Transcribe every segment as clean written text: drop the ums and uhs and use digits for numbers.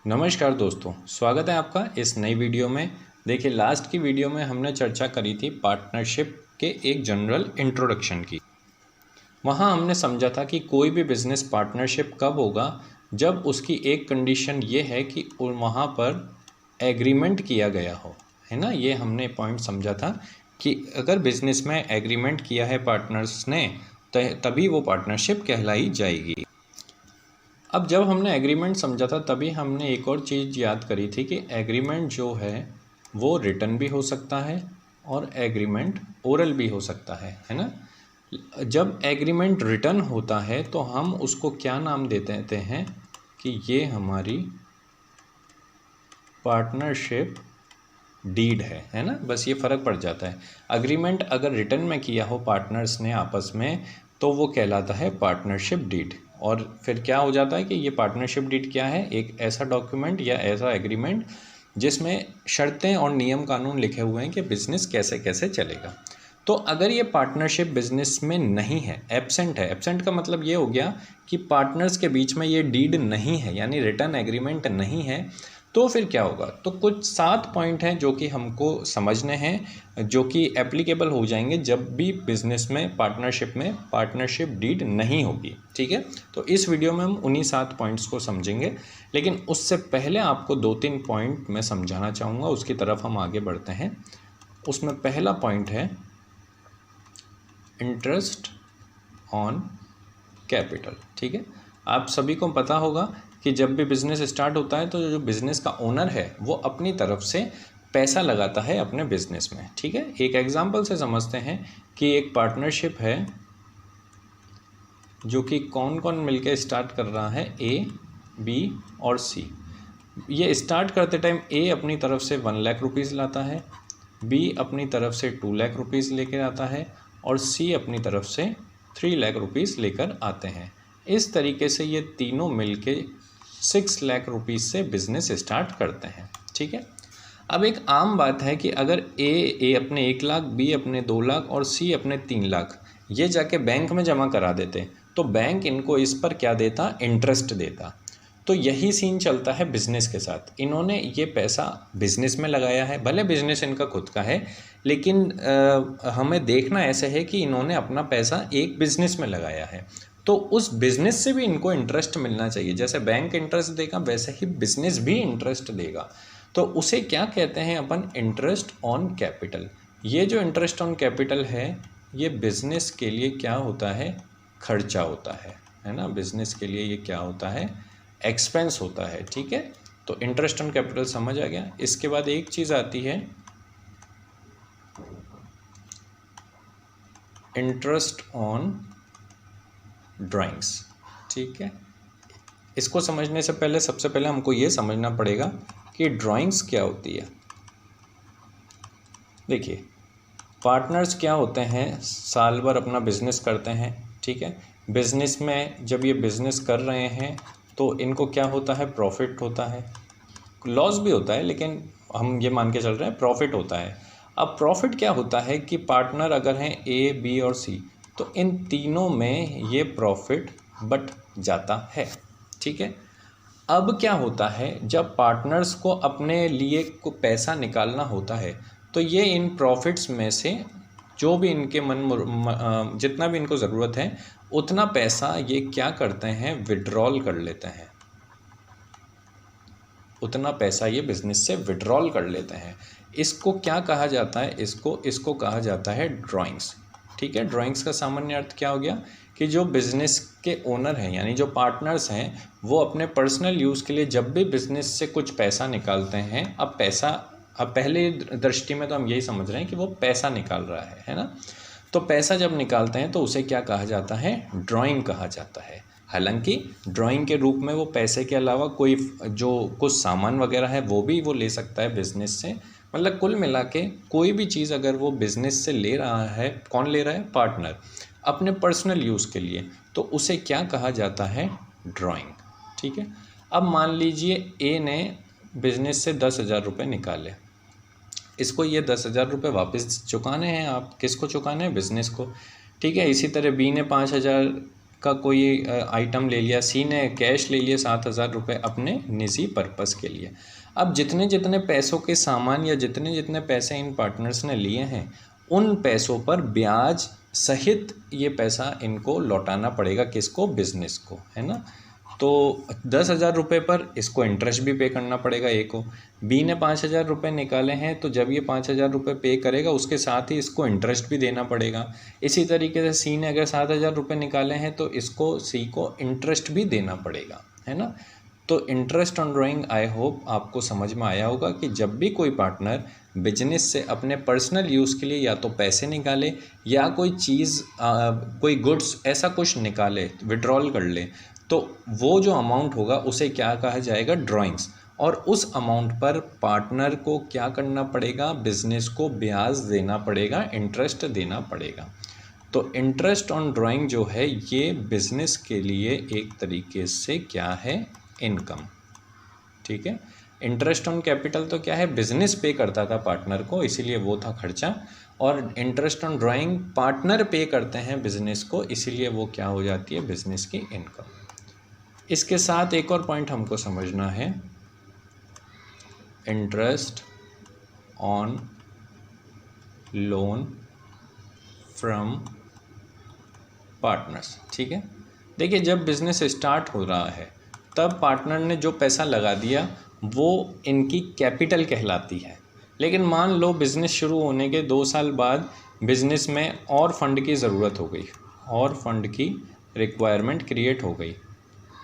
नमस्कार दोस्तों, स्वागत है आपका इस नई वीडियो में। देखिए, लास्ट की वीडियो में हमने चर्चा करी थी पार्टनरशिप के एक जनरल इंट्रोडक्शन की। वहाँ हमने समझा था कि कोई भी बिज़नेस पार्टनरशिप कब होगा, जब उसकी एक कंडीशन ये है कि वहाँ पर एग्रीमेंट किया गया हो, है ना। ये हमने पॉइंट समझा था कि अगर बिज़नेस में एग्रीमेंट किया है पार्टनर्स ने तभी वो पार्टनरशिप कहलाई जाएगी। अब जब हमने एग्रीमेंट समझा था तभी हमने एक और चीज़ याद करी थी कि एग्रीमेंट जो है वो रिटन भी हो सकता है और एग्रीमेंट ओरल भी हो सकता है ना। जब एग्रीमेंट रिटन होता है तो हम उसको क्या नाम दे देते हैं कि ये हमारी पार्टनरशिप डीड है ना। बस ये फ़र्क पड़ जाता है। अग्रीमेंट अगर रिटन में किया हो पार्टनर्स ने आपस में तो वो कहलाता है पार्टनरशिप डीड। और फिर क्या हो जाता है कि ये पार्टनरशिप डीड क्या है, एक ऐसा डॉक्यूमेंट या ऐसा एग्रीमेंट जिसमें शर्तें और नियम कानून लिखे हुए हैं कि बिज़नेस कैसे कैसे चलेगा। तो अगर ये पार्टनरशिप बिज़नेस में नहीं है, एब्सेंट है, एब्सेंट का मतलब ये हो गया कि पार्टनर्स के बीच में ये डीड नहीं है, यानी रिटन एग्रीमेंट नहीं है, तो फिर क्या होगा। तो कुछ 7 पॉइंट हैं जो कि हमको समझने हैं, जो कि एप्लीकेबल हो जाएंगे जब भी बिज़नेस में पार्टनरशिप डीड नहीं होगी। ठीक है, तो इस वीडियो में हम उन्हीं 7 पॉइंट्स को समझेंगे, लेकिन उससे पहले आपको 2-3 पॉइंट मैं समझाना चाहूँगा, उसकी तरफ हम आगे बढ़ते हैं। उसमें पहला पॉइंट है इंटरेस्ट ऑन कैपिटल। ठीक है, आप सभी को पता होगा कि जब भी बिज़नेस स्टार्ट होता है तो जो बिज़नेस का ओनर है वो अपनी तरफ से पैसा लगाता है अपने बिज़नेस में। ठीक है, एक एग्जांपल से समझते हैं कि एक पार्टनरशिप है जो कि कौन कौन मिलके स्टार्ट कर रहा है, ए, बी और सी। ये स्टार्ट करते टाइम ए अपनी तरफ से 1 लाख रुपीज़ लाता है, बी अपनी तरफ से 2 लाख रुपीज़ लेकर आता है और सी अपनी तरफ से 3 लाख रुपीज़ लेकर आते हैं। इस तरीके से ये तीनों मिलके 6 लाख रुपीज़ से बिज़नेस स्टार्ट करते हैं। ठीक है, अब एक आम बात है कि अगर ए अपने 1 लाख, बी अपने 2 लाख और सी अपने 3 लाख ये जाके बैंक में जमा करा देते तो बैंक इनको इस पर क्या देता, इंटरेस्ट देता। तो यही सीन चलता है बिज़नेस के साथ। इन्होंने ये पैसा बिज़नेस में लगाया है, भले बिज़नेस इनका खुद का है, लेकिन हमें देखना ऐसे है कि इन्होंने अपना पैसा एक बिज़नेस में लगाया है, तो उस बिज़नेस से भी इनको इंटरेस्ट मिलना चाहिए। जैसे बैंक इंटरेस्ट देगा वैसे ही बिज़नेस भी इंटरेस्ट देगा। तो उसे क्या कहते हैं अपन, इंटरेस्ट ऑन कैपिटल। ये जो इंटरेस्ट ऑन कैपिटल है ये बिज़नेस के लिए क्या होता है, खर्चा होता है ना। बिज़नेस के लिए ये क्या होता है, एक्सपेंस होता है। ठीक है, तो इंटरेस्ट ऑन कैपिटल समझ आ गया। इसके बाद एक चीज़ आती है इंटरेस्ट ऑन ड्राइंग्स। ठीक है, इसको समझने से पहले सबसे पहले हमको ये समझना पड़ेगा कि ड्राइंग्स क्या होती है। देखिए, पार्टनर्स क्या होते हैं, साल भर अपना बिज़नेस करते हैं। ठीक है, बिज़नेस में जब ये बिज़नेस कर रहे हैं तो इनको क्या होता है, प्रॉफिट होता है, लॉस भी होता है, लेकिन हम ये मान के चल रहे हैं प्रॉफिट होता है। अब प्रॉफिट क्या होता है कि पार्टनर अगर हैं ए, बी और सी, तो इन तीनों में ये प्रॉफिट बट जाता है। ठीक है, अब क्या होता है, जब पार्टनर्स को अपने लिए को पैसा निकालना होता है तो ये इन प्रॉफिट्स में से जो भी इनके जितना भी इनको ज़रूरत है उतना पैसा ये क्या करते हैं, विड्रॉल कर लेते हैं। उतना पैसा ये बिज़नेस से विड्रॉल कर लेते हैं। इसको क्या कहा जाता है, इसको कहा जाता है ड्राइंग्स। ठीक है, ड्राइंग्स का सामान्य अर्थ क्या हो गया कि जो बिज़नेस के ओनर हैं यानी जो पार्टनर्स हैं वो अपने पर्सनल यूज़ के लिए जब भी बिज़नेस से कुछ पैसा निकालते हैं, अब पहले दृष्टि में तो हम यही समझ रहे हैं कि वो पैसा निकाल रहा है ना। तो पैसा जब निकालते हैं तो उसे क्या कहा जाता है, ड्राइंग कहा जाता है। हालांकि ड्राइंग के रूप में वो पैसे के अलावा कोई जो कुछ सामान वगैरह है वो भी वो ले सकता है बिज़नेस से। मतलब कुल मिला के कोई भी चीज़ अगर वो बिज़नेस से ले रहा है, कौन ले रहा है, पार्टनर, अपने पर्सनल यूज़ के लिए, तो उसे क्या कहा जाता है, ड्राइंग। ठीक है, अब मान लीजिए ए ने बिज़नेस से 10,000 रुपये निकाले, इसको ये 10,000 रुपये वापस चुकाने हैं। आप किसको चुकाने हैं, बिज़नेस को। ठीक है, इसी तरह बी ने 5,000 का कोई आइटम ले लिया, सी ने कैश ले लिया 7,000 रुपये अपने निजी पर्पस के लिए। अब जितने जितने पैसों के सामान या जितने जितने पैसे इन पार्टनर्स ने लिए हैं, उन पैसों पर ब्याज सहित ये पैसा इनको लौटाना पड़ेगा। किसको? बिजनेस को, है ना। तो 10,000 रुपये पर इसको इंटरेस्ट भी पे करना पड़ेगा ए को। बी ने 5,000 रुपये निकाले हैं, तो जब ये 5,000 रुपये पे करेगा उसके साथ ही इसको इंटरेस्ट भी देना पड़ेगा। इसी तरीके से सी ने अगर 7,000 रुपये निकाले हैं तो इसको सी को इंटरेस्ट भी देना पड़ेगा, है ना। तो interest on drawing I hope आपको समझ में आया होगा कि जब भी कोई पार्टनर बिजनेस से अपने पर्सनल यूज़ के लिए या तो पैसे निकाले या कोई चीज़ कोई गुड्स ऐसा कुछ निकाले, विड्रॉल कर ले, तो वो जो अमाउंट होगा उसे क्या कहा जाएगा? ड्राइंग्स। और उस अमाउंट पर पार्टनर को क्या करना पड़ेगा? बिजनेस को ब्याज देना पड़ेगा, इंटरेस्ट देना पड़ेगा। तो इंटरेस्ट ऑन ड्राइंग जो है ये बिजनेस के लिए एक तरीके से क्या है? इनकम। ठीक है। इंटरेस्ट ऑन कैपिटल तो क्या है? बिजनेस पे करता था पार्टनर को, इसीलिए वो था खर्चा। और इंटरेस्ट ऑन ड्राइंग पार्टनर पे करते हैं बिजनेस को, इसीलिए वो क्या हो जाती है? बिजनेस की इनकम। इसके साथ एक और पॉइंट हमको समझना है, interest on loan from partners. ठीक है। देखिए, जब बिजनेस स्टार्ट हो रहा है तब पार्टनर ने जो पैसा लगा दिया वो इनकी कैपिटल कहलाती है। लेकिन मान लो बिज़नेस शुरू होने के 2 साल बाद बिज़नेस में और फंड की ज़रूरत हो गई, और फंड की रिक्वायरमेंट क्रिएट हो गई।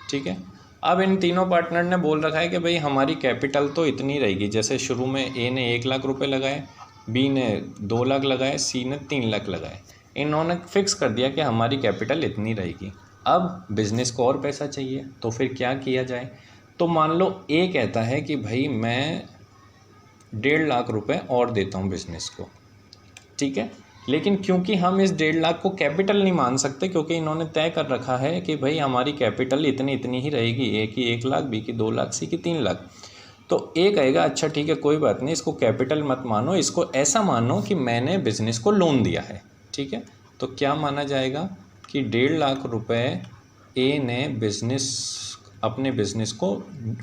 ठीक है। अब इन तीनों पार्टनर ने बोल रखा है कि भाई हमारी कैपिटल तो इतनी रहेगी। जैसे शुरू में ए ने 1 लाख रुपए लगाए, बी ने 2 लाख लगाए, सी ने 3 लाख लगाए। इन्होंने फिक्स कर दिया कि हमारी कैपिटल इतनी रहेगी। अब बिज़नेस को और पैसा चाहिए, तो फिर क्या किया जाए? तो मान लो ए कहता है कि भाई मैं 1.5 लाख रुपए और देता हूँ बिज़नेस को। ठीक है। लेकिन क्योंकि हम इस 1.5 लाख को कैपिटल नहीं मान सकते, क्योंकि इन्होंने तय कर रखा है कि भाई हमारी कैपिटल इतनी ही रहेगी, ए की 1 लाख, बी की 2 लाख, सी की 3 लाख। तो ए कहेगा अच्छा ठीक है, कोई बात नहीं, इसको कैपिटल मत मानो, इसको ऐसा मानो कि मैंने बिज़नेस को लोन दिया है। ठीक है। तो क्या माना जाएगा कि 1.5 लाख रुपए ए ने अपने बिज़नेस को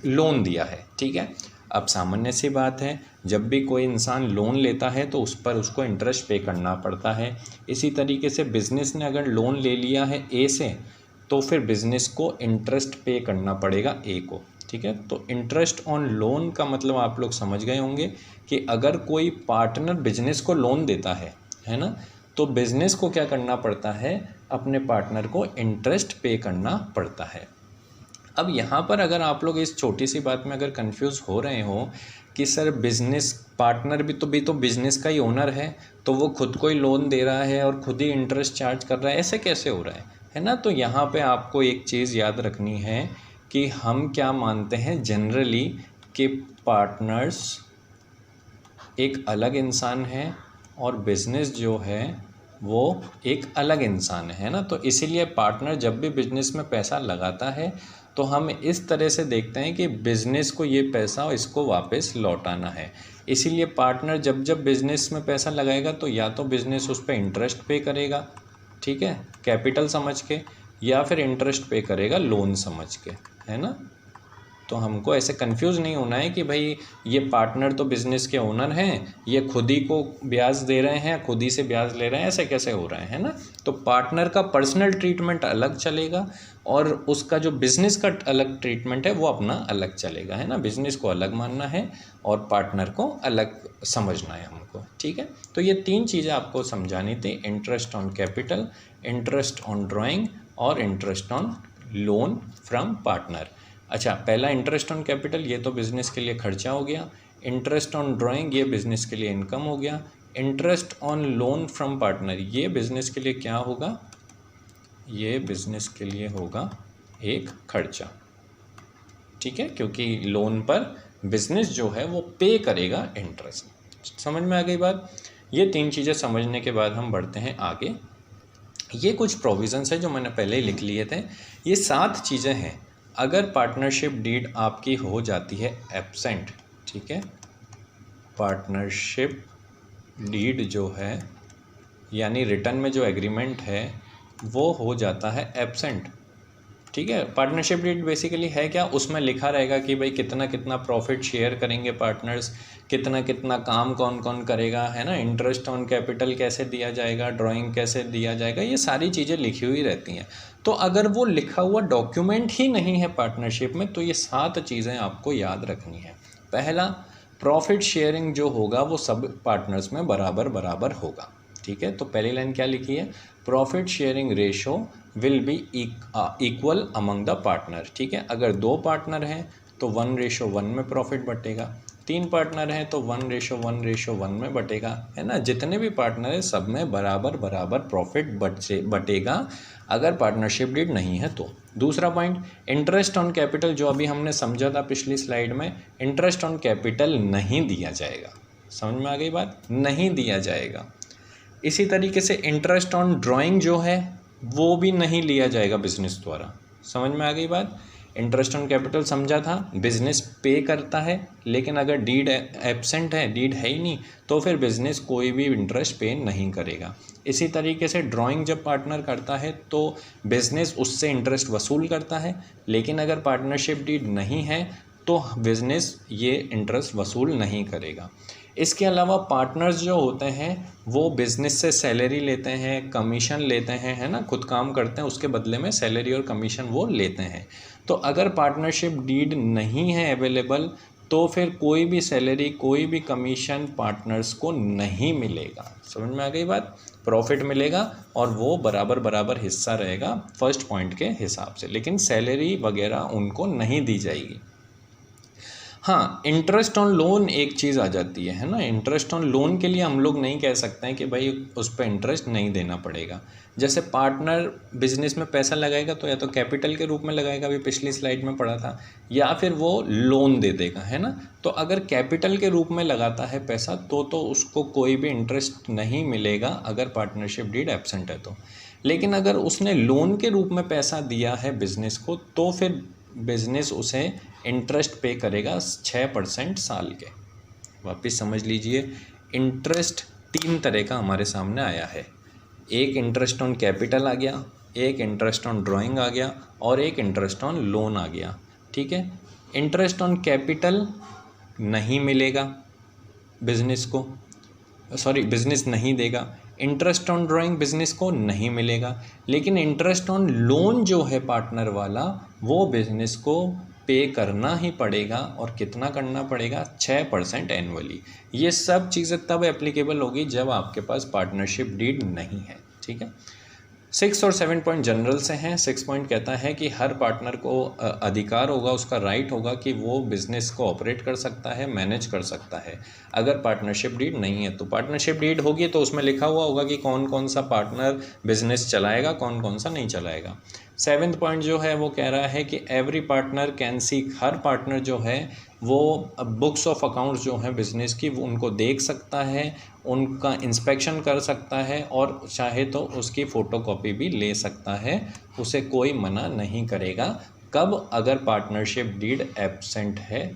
लोन दिया है। ठीक है। अब सामान्य सी बात है, जब भी कोई इंसान लोन लेता है तो उस पर उसको इंटरेस्ट पे करना पड़ता है। इसी तरीके से बिज़नेस ने अगर लोन ले लिया है ए से, तो फिर बिज़नेस को इंटरेस्ट पे करना पड़ेगा ए को। ठीक है। तो इंटरेस्ट ऑन लोन का मतलब आप लोग समझ गए होंगे कि अगर कोई पार्टनर बिजनेस को लोन देता है ना, तो बिज़नेस को क्या करना पड़ता है? अपने पार्टनर को इंटरेस्ट पे करना पड़ता है। अब यहाँ पर अगर आप लोग इस छोटी सी बात में अगर कंफ्यूज हो रहे हो कि सर बिज़नेस पार्टनर भी तो बिज़नेस का ही ओनर है, तो वो खुद को ही लोन दे रहा है और खुद ही इंटरेस्ट चार्ज कर रहा है, ऐसे कैसे हो रहा है ना। तो यहाँ पे आपको एक चीज़ याद रखनी है कि हम क्या मानते हैं जनरली कि पार्टनर्स एक अलग इंसान है और बिज़नेस जो है वो एक अलग इंसान है ना। तो इसीलिए पार्टनर जब भी बिज़नेस में पैसा लगाता है तो हम इस तरह से देखते हैं कि बिज़नेस को ये पैसा इसको वापस लौटाना है। इसीलिए पार्टनर जब जब बिज़नेस में पैसा लगाएगा तो या तो बिज़नेस उस पर इंटरेस्ट पे करेगा, ठीक है, कैपिटल समझ के, या फिर इंटरेस्ट पे करेगा लोन समझ के, है ना। तो हमको ऐसे कंफ्यूज नहीं होना है कि भाई ये पार्टनर तो बिज़नेस के ओनर हैं, ये खुद ही को ब्याज दे रहे हैं, खुद ही से ब्याज ले रहे हैं, ऐसे कैसे हो रहा है ना। तो पार्टनर का पर्सनल ट्रीटमेंट अलग चलेगा और उसका जो बिज़नेस का अलग ट्रीटमेंट है वो अपना अलग चलेगा, है ना। बिज़नेस को अलग मानना है और पार्टनर को अलग समझना है हमको, ठीक है। तो ये 3 चीज़ें आपको समझानी थी, interest on capital, interest on drawing और interest on loan from partner. अच्छा, पहला इंटरेस्ट ऑन कैपिटल ये तो बिज़नेस के लिए खर्चा हो गया, इंटरेस्ट ऑन ड्राइंग ये बिज़नेस के लिए इनकम हो गया, interest on loan from partner ये बिज़नेस के लिए क्या होगा, ये बिज़नेस के लिए होगा एक खर्चा, ठीक है, क्योंकि लोन पर बिज़नेस जो है वो पे करेगा इंटरेस्ट। समझ में आ गई बात। ये 3 चीज़ें समझने के बाद हम बढ़ते हैं आगे। ये कुछ प्रोविज़न्स है जो मैंने पहले ही लिख लिए थे। ये 7 चीज़ें हैं। अगर पार्टनरशिप डीड आपकी हो जाती है एब्सेंट, ठीक है, पार्टनरशिप डीड जो है यानी रिटर्न में जो एग्रीमेंट है वो हो जाता है एब्सेंट। ठीक है, पार्टनरशिप डीड बेसिकली है क्या, उसमें लिखा रहेगा कि भाई कितना कितना प्रॉफिट शेयर करेंगे पार्टनर्स, कितना कितना काम कौन कौन करेगा, है ना, इंटरेस्ट ऑन कैपिटल कैसे दिया जाएगा, ड्राइंग कैसे दिया जाएगा, ये सारी चीज़ें लिखी हुई रहती हैं। तो अगर वो लिखा हुआ डॉक्यूमेंट ही नहीं है पार्टनरशिप में, तो ये 7 चीज़ें आपको याद रखनी है। पहला, प्रॉफिट शेयरिंग जो होगा वो सब पार्टनर्स में बराबर बराबर होगा। ठीक है, तो पहली लाइन क्या लिखी है, profit sharing ratio will be equal among the partner. ठीक है, अगर 2 पार्टनर हैं तो 1:1 में प्रॉफिट बटेगा, 3 पार्टनर हैं तो 1:1:1 में बटेगा, है ना, जितने भी पार्टनर हैं सब में बराबर बराबर प्रॉफिट बटेगा अगर पार्टनरशिप डीड नहीं है तो। दूसरा पॉइंट, इंटरेस्ट ऑन कैपिटल, जो अभी हमने समझा था पिछली स्लाइड में, इंटरेस्ट ऑन कैपिटल नहीं दिया जाएगा। समझ में आ गई बात, नहीं दिया जाएगा। इसी तरीके से इंटरेस्ट ऑन ड्राइंग जो है वो भी नहीं लिया जाएगा बिजनेस द्वारा। समझ में आ गई बात, इंटरेस्ट ऑन कैपिटल समझा था, बिजनेस पे करता है, लेकिन अगर डीड एब्सेंट है, डीड है ही नहीं, तो फिर बिजनेस कोई भी इंटरेस्ट पे नहीं करेगा। इसी तरीके से ड्राइंग जब पार्टनर करता है तो बिजनेस उससे इंटरेस्ट वसूल करता है, लेकिन अगर पार्टनरशिप डीड नहीं है तो बिजनेस ये इंटरेस्ट वसूल नहीं करेगा। इसके अलावा पार्टनर्स जो होते हैं वो बिज़नेस से सैलरी लेते हैं, कमीशन लेते हैं, है ना, खुद काम करते हैं, उसके बदले में सैलरी और कमीशन वो लेते हैं। तो अगर पार्टनरशिप डीड नहीं है अवेलेबल तो फिर कोई भी सैलरी, कोई भी कमीशन पार्टनर्स को नहीं मिलेगा। समझ में आ गई बात, प्रॉफिट मिलेगा और वो बराबर बराबर हिस्सा रहेगा फर्स्ट पॉइंट के हिसाब से, लेकिन सैलरी वगैरह उनको नहीं दी जाएगी। हाँ, इंटरेस्ट ऑन लोन एक चीज़ आ जाती है ना, इंटरेस्ट ऑन लोन के लिए हम लोग नहीं कह सकते हैं कि भाई उस पर इंटरेस्ट नहीं देना पड़ेगा। जैसे पार्टनर बिजनेस में पैसा लगाएगा तो या तो कैपिटल के रूप में लगाएगा, अभी पिछली स्लाइड में पढ़ा था, या फिर वो लोन दे देगा, है ना। तो अगर कैपिटल के रूप में लगाता है पैसा तो उसको कोई भी इंटरेस्ट नहीं मिलेगा अगर पार्टनरशिप डीड एब्सेंट है तो। लेकिन अगर उसने लोन के रूप में पैसा दिया है बिजनेस को तो फिर बिजनेस उसे इंटरेस्ट पे करेगा 6% साल के। वापस समझ लीजिए, इंटरेस्ट 3 तरह का हमारे सामने आया है। एक इंटरेस्ट ऑन कैपिटल आ गया, एक इंटरेस्ट ऑन ड्राइंग आ गया और एक इंटरेस्ट ऑन लोन आ गया। ठीक है, इंटरेस्ट ऑन कैपिटल नहीं मिलेगा बिजनेस को, सॉरी बिजनेस नहीं देगा। इंटरेस्ट ऑन ड्राइंग बिजनेस को नहीं मिलेगा, लेकिन इंटरेस्ट ऑन लोन जो है पार्टनर वाला वो बिजनेस को पे करना ही पड़ेगा। और कितना करना पड़ेगा, 6% एनुअली। ये सब चीज़ें तब एप्लीकेबल होगी जब आपके पास पार्टनरशिप डीड नहीं है। ठीक है, 6 और 7 पॉइंट जनरल से हैं। 6 पॉइंट कहता है कि हर पार्टनर को अधिकार होगा, उसका राइट होगा कि वो बिज़नेस को ऑपरेट कर सकता है, मैनेज कर सकता है अगर पार्टनरशिप डीड नहीं है तो। पार्टनरशिप डीड होगी तो उसमें लिखा हुआ होगा कि कौन कौन सा पार्टनर बिजनेस चलाएगा, कौन कौन सा नहीं चलाएगा। 7th पॉइंट जो है वो कह रहा है कि every partner can see, her partner जो है वो बुक्स ऑफ अकाउंट्स जो हैं बिज़नेस की वो उनको देख सकता है, उनका इंस्पेक्शन कर सकता है और चाहे तो उसकी फ़ोटोकॉपी भी ले सकता है, उसे कोई मना नहीं करेगा। कब, अगर पार्टनरशिप डीड एब्सेंट है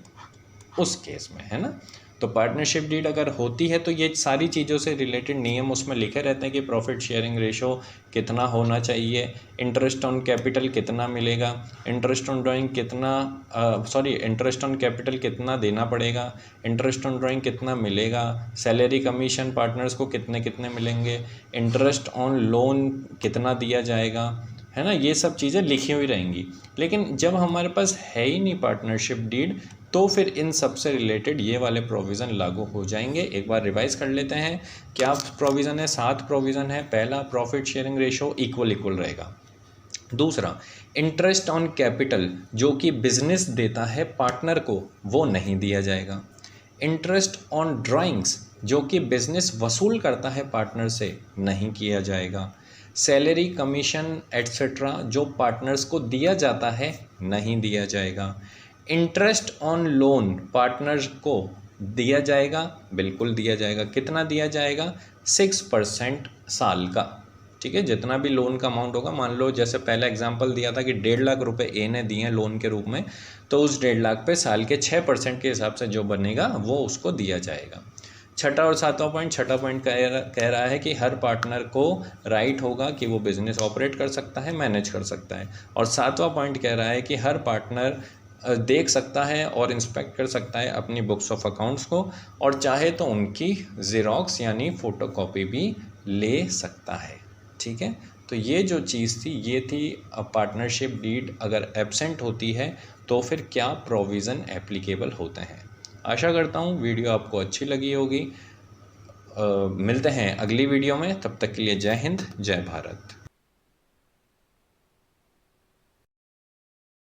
उस केस में, है ना। तो पार्टनरशिप डीड अगर होती है तो ये सारी चीज़ों से रिलेटेड नियम उसमें लिखे रहते हैं कि प्रॉफिट शेयरिंग रेशो कितना होना चाहिए, इंटरेस्ट ऑन कैपिटल कितना मिलेगा, इंटरेस्ट ऑन ड्राइंग कितना, इंटरेस्ट ऑन कैपिटल कितना देना पड़ेगा, इंटरेस्ट ऑन ड्राइंग कितना मिलेगा, सैलरी कमीशन पार्टनर्स को कितने कितने मिलेंगे, इंटरेस्ट ऑन लोन कितना दिया जाएगा, है ना। ये सब चीज़ें लिखी हुई रहेंगी। लेकिन जब हमारे पास है ही नहीं पार्टनरशिप डीड तो फिर इन सब से रिलेटेड ये वाले प्रोविज़न लागू हो जाएंगे। एक बार रिवाइज कर लेते हैं, क्या प्रोविज़न है, 7 प्रोविज़न है। पहला, प्रॉफिट शेयरिंग रेशो इक्वल रहेगा। दूसरा, इंटरेस्ट ऑन कैपिटल जो कि बिजनेस देता है पार्टनर को वो नहीं दिया जाएगा। इंटरेस्ट ऑन ड्राइंग्स जो कि बिजनेस वसूल करता है पार्टनर से नहीं किया जाएगा। सैलरी कमीशन एट्सेट्रा जो पार्टनर्स को दिया जाता है नहीं दिया जाएगा। इंटरेस्ट ऑन लोन पार्टनर्स को दिया जाएगा, बिल्कुल दिया जाएगा। कितना दिया जाएगा, 6% साल का। ठीक है, जितना भी लोन का अमाउंट होगा, मान लो जैसे पहला एग्जांपल दिया था कि 1.5 लाख रुपए ए ने दिए हैं लोन के रूप में, तो उस 1.5 लाख पे साल के 6% के हिसाब से जो बनेगा वो उसको दिया जाएगा। छठा और सातवां पॉइंट, छठा पॉइंट कह रहा है कि हर पार्टनर को राइट होगा कि वो बिज़नेस ऑपरेट कर सकता है, मैनेज कर सकता है। और सातवां पॉइंट कह रहा है कि हर पार्टनर देख सकता है और इंस्पेक्ट कर सकता है अपनी बुक्स ऑफ अकाउंट्स को, और चाहे तो उनकी ज़ेरॉक्स यानी फ़ोटोकॉपी भी ले सकता है। ठीक है, तो ये जो चीज़ थी ये थी पार्टनरशिप डीड अगर एब्सेंट होती है तो फिर क्या प्रोविज़न एप्लीकेबल होते हैं। आशा करता हूँ वीडियो आपको अच्छी लगी होगी। मिलते हैं अगली वीडियो में, तब तक के लिए जय हिंद, जय भारत।